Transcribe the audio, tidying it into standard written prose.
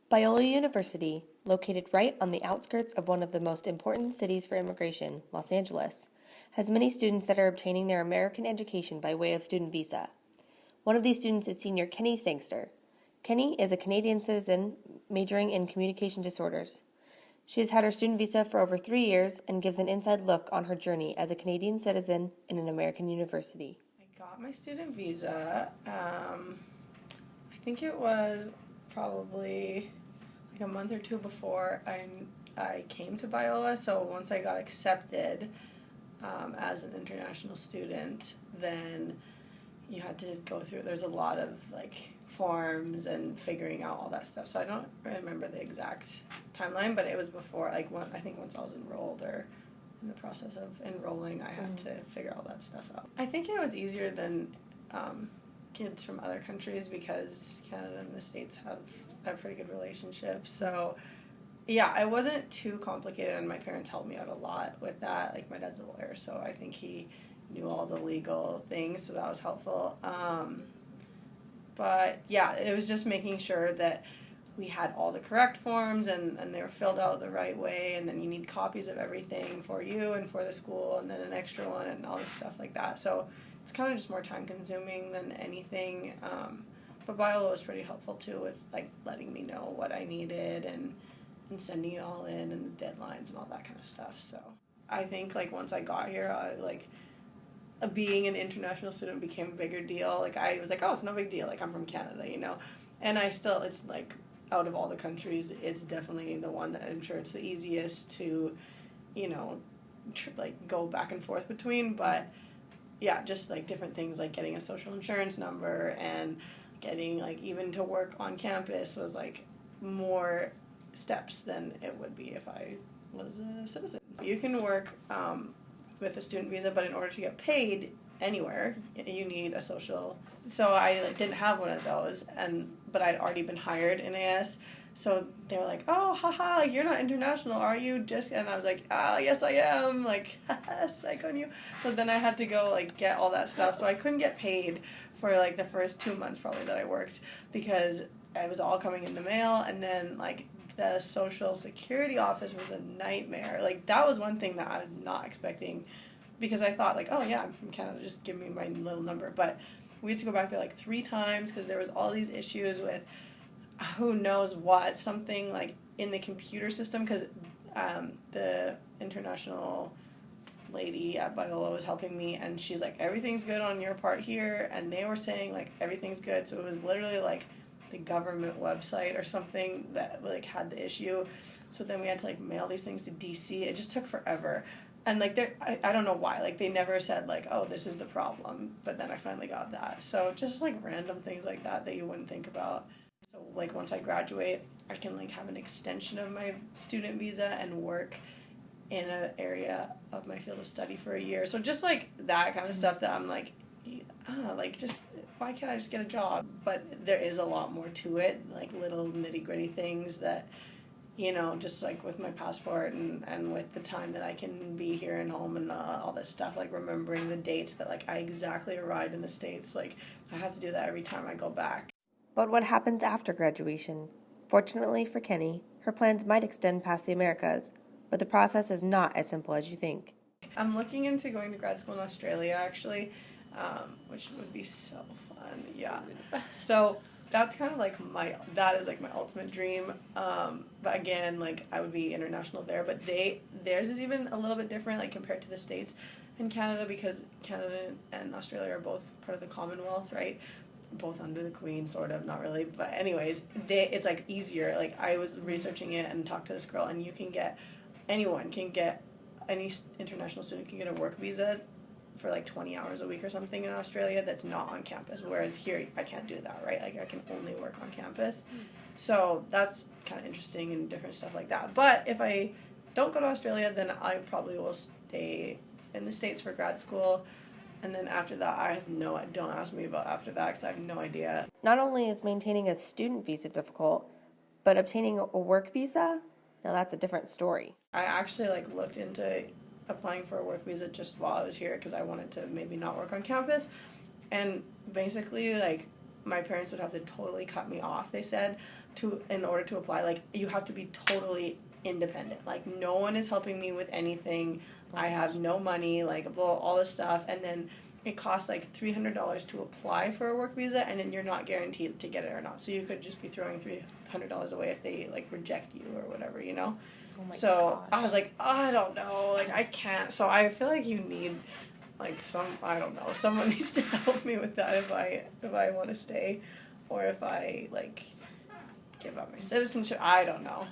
Biola University, located right on the outskirts of one of the most important cities for immigration, Los Angeles, has many students that are obtaining their American education by way of student visa. One of these students is senior Kennie Sangster. Kennie is a Canadian citizen majoring in communication disorders. She has had her student visa for over 3 years and gives an inside look on her journey as a Canadian citizen in an American university. I got my student visa. I think it was probably like a month or two before I came to Biola. So once I got accepted as an international student, then you had to go through. There's a lot of like forms and figuring out all that stuff. So I don't remember the exact timeline, but it was before I think once I was enrolled or in the process of enrolling, I had to figure all that stuff out. I think it was easier than kids from other countries because Canada and the States have a pretty good relationship. So yeah, it wasn't too complicated, and my parents helped me out a lot with that. Like, my dad's a lawyer, so I think he knew all the legal things, so that was helpful. But yeah, it was just making sure that we had all the correct forms and they were filled out the right way, and then you need copies of everything for you and for the school, and then an extra one and all this stuff like that. So it's kind of just more time consuming than anything. But Biola was pretty helpful too with like letting me know what I needed and sending it all in and the deadlines and all that kind of stuff. So I think like once I got here, being an international student became a bigger deal. Like, I was like, oh, it's no big deal. Like, I'm from Canada, you know? And it's like, out of all the countries, it's definitely the one that I'm sure it's the easiest to, you know, go back and forth between. But yeah, just like different things like getting a social insurance number and getting like even to work on campus was like more steps than it would be if I was a citizen. You can work with a student visa, but in order to get paid anywhere, you need a social. So I didn't have one of those, but I'd already been hired in AS. So they were like, "Oh, haha, you're not international, are you?" And I was like, "Oh, yes, I am." Like, psych on you. So then I had to go like get all that stuff. So I couldn't get paid for like the first 2 months probably that I worked because it was all coming in the mail, and then like the social security office was a nightmare. Like, that was one thing that I was not expecting because I thought like, oh yeah, I'm from Canada, just give me my little number. But we had to go back there like 3 times because there was all these issues with who knows what, something like in the computer system, because the international lady at Biola was helping me, and she's like, everything's good on your part here, and they were saying like everything's good. So it was literally like the government website or something that like had the issue. So then we had to like mail these things to DC. It just took forever. And like I don't know why, like they never said like, oh, this is the problem, but then I finally got that. So just like random things like that you wouldn't think about. So like once I graduate, I can like have an extension of my student visa and work in an area of my field of study for a year. So just like that kind of stuff that I'm like, like just why can't I just get a job? But there is a lot more to it, like little nitty gritty things that, you know, just like with my passport and with the time that I can be here and home and all this stuff, like remembering the dates that like I exactly arrived in the States, like I have to do that every time I go back. But what happens after graduation? Fortunately for Kennie, her plans might extend past the Americas, but the process is not as simple as you think. I'm looking into going to grad school in Australia, actually, which would be so fun, yeah. So that's kind of like that is like my ultimate dream. But again, like I would be international there, but theirs is even a little bit different, like compared to the States and Canada, because Canada and Australia are both part of the Commonwealth, right? Both under the Queen, sort of, not really, but anyways, it's like easier. Like I was researching it and talked to this girl, and anyone can get, any international student can get a work visa for like 20 hours a week or something in Australia that's not on campus, whereas here I can't do that, right? Like I can only work on campus. So that's kind of interesting and different stuff like that. But if I don't go to Australia, then I probably will stay in the States for grad school. And then after that, don't ask me about after that because I have no idea. Not only is maintaining a student visa difficult, but obtaining a work visa, now that's a different story. I actually like looked into applying for a work visa just while I was here because I wanted to maybe not work on campus. And basically, like, my parents would have to totally cut me off, they said, in order to apply. Like, you have to be totally independent. Like, no one is helping me with anything. I have no money, like, all this stuff. And then it costs like $300 to apply for a work visa, and then you're not guaranteed to get it or not. So you could just be throwing $300 away if they, like, reject you or whatever, you know? Oh my So gosh. I was like, I don't know, like, I can't. So I feel like you need, like, I don't know, someone needs to help me with that if I want to stay, or if I, like, give up my citizenship. I don't know.